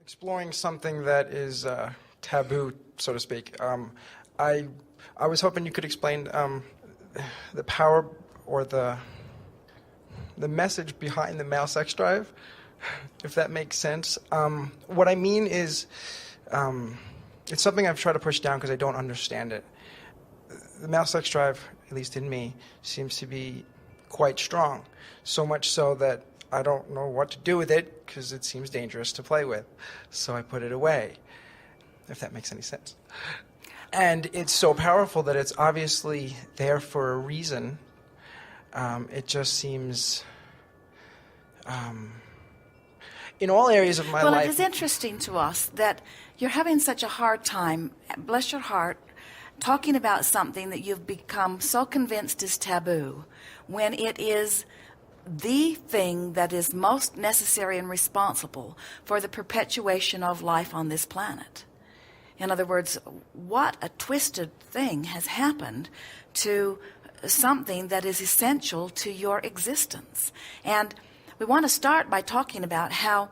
exploring something that is taboo, so to speak. I was hoping you could explain the power or the message behind the male sex drive, if that makes sense. What I mean is, it's something I've tried to push down because I don't understand it. The male sex drive, at least in me, seems to be quite strong, so much so that I don't know what to do with it because it seems dangerous to play with. So I put it away, if that makes any sense. And it's so powerful that it's obviously there for a reason. It just seems, in all areas of my life... Well, it is interesting to us that you're having such a hard time, bless your heart, talking about something that you've become so convinced is taboo, when it is the thing that is most necessary and responsible for the perpetuation of life on this planet. In other words, what a twisted thing has happened to something that is essential to your existence. And we want to start by talking about how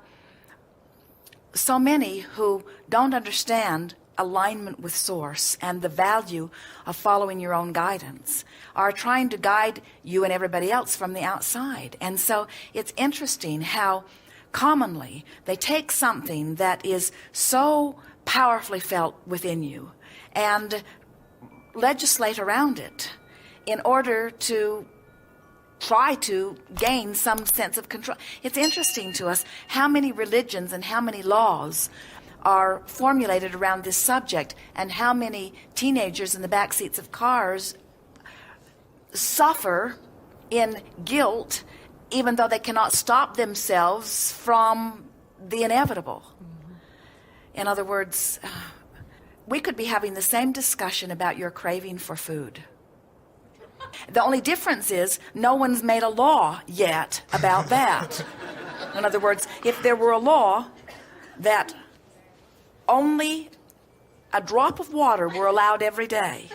so many who don't understand alignment with source and the value of following your own guidance are trying to guide you and everybody else from the outside. And so it's interesting how commonly they take something that is so powerfully felt within you and legislate around it in order to try to gain some sense of control. It's interesting to us how many religions and how many laws are formulated around this subject, and how many teenagers in the back seats of cars suffer in guilt even though they cannot stop themselves from the inevitable. In other words, we could be having the same discussion about your craving for food. The only difference is no one's made a law yet about that. In other words, if there were a law that only a drop of water were allowed every day,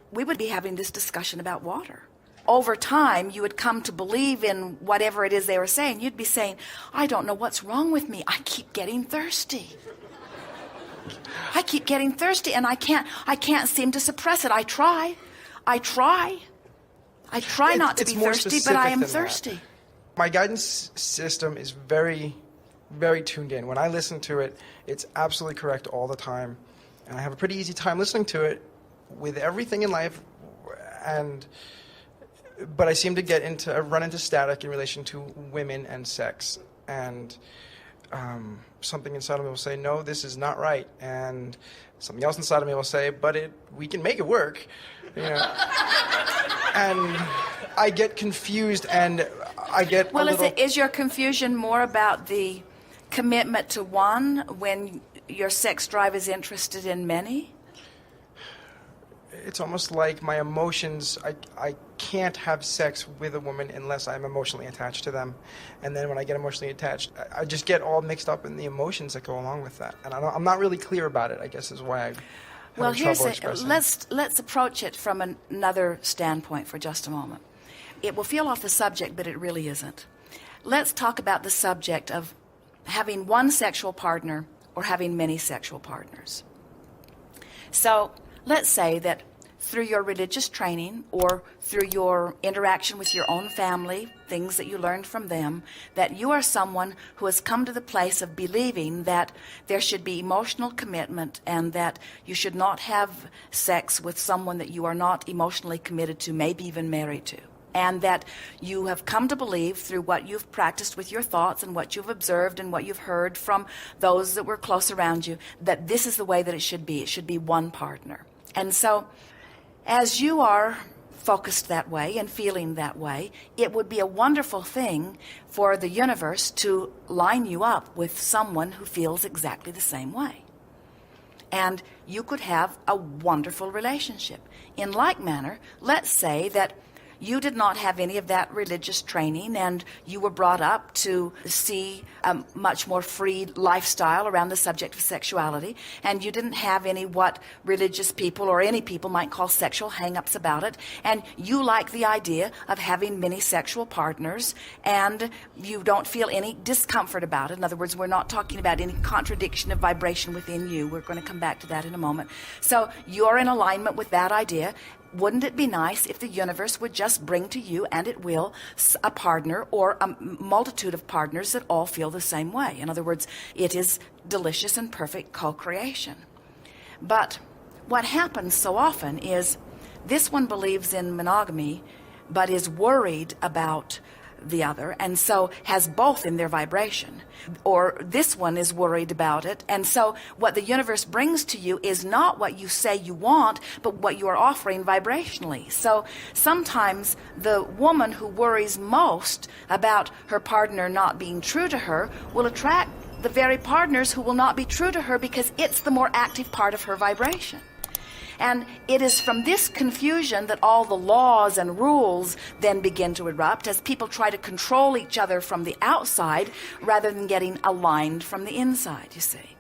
we would be having this discussion about water. Over time, you would come to believe in whatever it is they were saying. You'd be saying, I don't know what's wrong with me. I keep getting thirsty. I keep getting thirsty, and I can't seem to suppress it. I try not to be thirsty, but I am thirsty. That. My guidance system is very, very tuned in. When I listen to it, it's absolutely correct all the time. And I have a pretty easy time listening to it with everything in life. But I seem to run into static in relation to women and sex. And something inside of me will say, no, this is not right. And something else inside of me will say, but we can make it work. You know? And I get confused, and I get is your confusion more about the commitment to one when your sex drive is interested in many? It's almost like my emotions, I can't have sex with a woman unless I'm emotionally attached to them. And then when I get emotionally attached, I just get all mixed up in the emotions that go along with that. And I'm not really clear about it, I guess, is why Well, let's approach it from another standpoint for just a moment. It will feel off the subject, but it really isn't. Let's talk about the subject of having one sexual partner or having many sexual partners. So let's say that through your religious training or through your interaction with your own family, things that you learned from them, that you are someone who has come to the place of believing that there should be emotional commitment and that you should not have sex with someone that you are not emotionally committed to, maybe even married to. And that you have come to believe through what you've practiced with your thoughts and what you've observed and what you've heard from those that were close around you, that this is the way that it should be. It should be one partner. And so, as you are focused that way and feeling that way, it would be a wonderful thing for the universe to line you up with someone who feels exactly the same way. And you could have a wonderful relationship. In like manner, let's say that you did not have any of that religious training, and you were brought up to see a much more free lifestyle around the subject of sexuality, and you didn't have any what religious people or any people might call sexual hang-ups about it, and you like the idea of having many sexual partners, and you don't feel any discomfort about it. In other words, we're not talking about any contradiction of vibration within you. We're going to come back to that in a moment. So you're in alignment with that idea. Wouldn't it be nice if the universe would just bring to you, and it will, a partner or a multitude of partners that all feel the same way? In other words, it is delicious and perfect co-creation. But what happens so often is this one believes in monogamy, but is worried about the other, and so has both in their vibration. Or this one is worried about it, and so what the universe brings to you is not what you say you want, but what you are offering vibrationally. So sometimes the woman who worries most about her partner not being true to her will attract the very partners who will not be true to her, because it's the more active part of her vibration. And it is from this confusion that all the laws and rules then begin to erupt as people try to control each other from the outside rather than getting aligned from the inside, you see.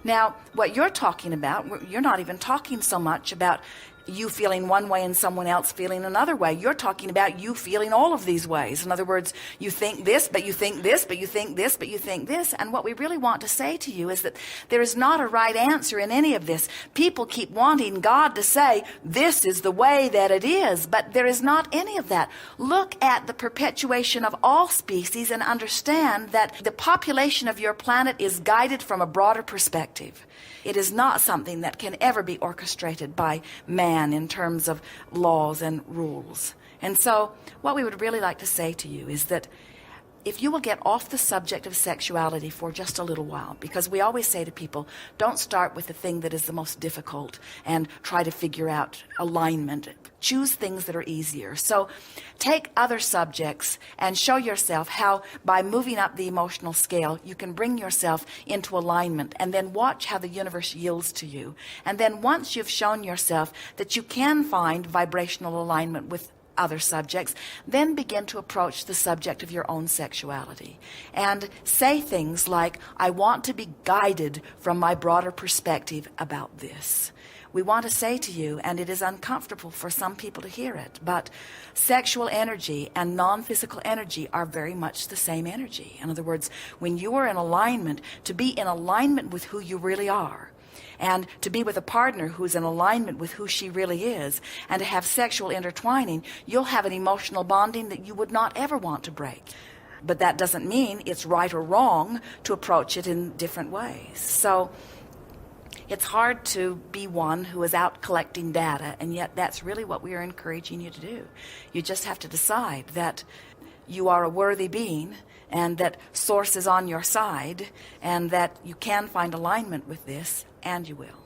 Now, what you're talking about, you're not even talking so much about you feeling one way and someone else feeling another way. You're talking about you feeling all of these ways. In other words, you think this, but you think this, but you think this, but you think this. And what we really want to say to you is that there is not a right answer in any of this. People keep wanting God to say, this is the way that it is, but there is not any of that. Look at the perpetuation of all species and understand that the population of your planet is guided from a broader perspective. It is not something that can ever be orchestrated by man in terms of laws and rules. And so what we would really like to say to you is that if you will get off the subject of sexuality for just a little while, because we always say to people, don't start with the thing that is the most difficult and try to figure out alignment. Choose things that are easier. So take other subjects and show yourself how by moving up the emotional scale, you can bring yourself into alignment, and then watch how the universe yields to you. And then once you've shown yourself that you can find vibrational alignment with other subjects, then begin to approach the subject of your own sexuality and say things like, I want to be guided from my broader perspective about this. We want to say to you, and it is uncomfortable for some people to hear it, but sexual energy and non-physical energy are very much the same energy. In other words, when you are in alignment, to be in alignment with who you really are, and to be with a partner who's in alignment with who she really is, and to have sexual intertwining, you'll have an emotional bonding that you would not ever want to break. But that doesn't mean it's right or wrong to approach it in different ways. So it's hard to be one who is out collecting data, and yet that's really what we are encouraging you to do. You just have to decide that you are a worthy being, and that source is on your side, and that you can find alignment with this, and you will.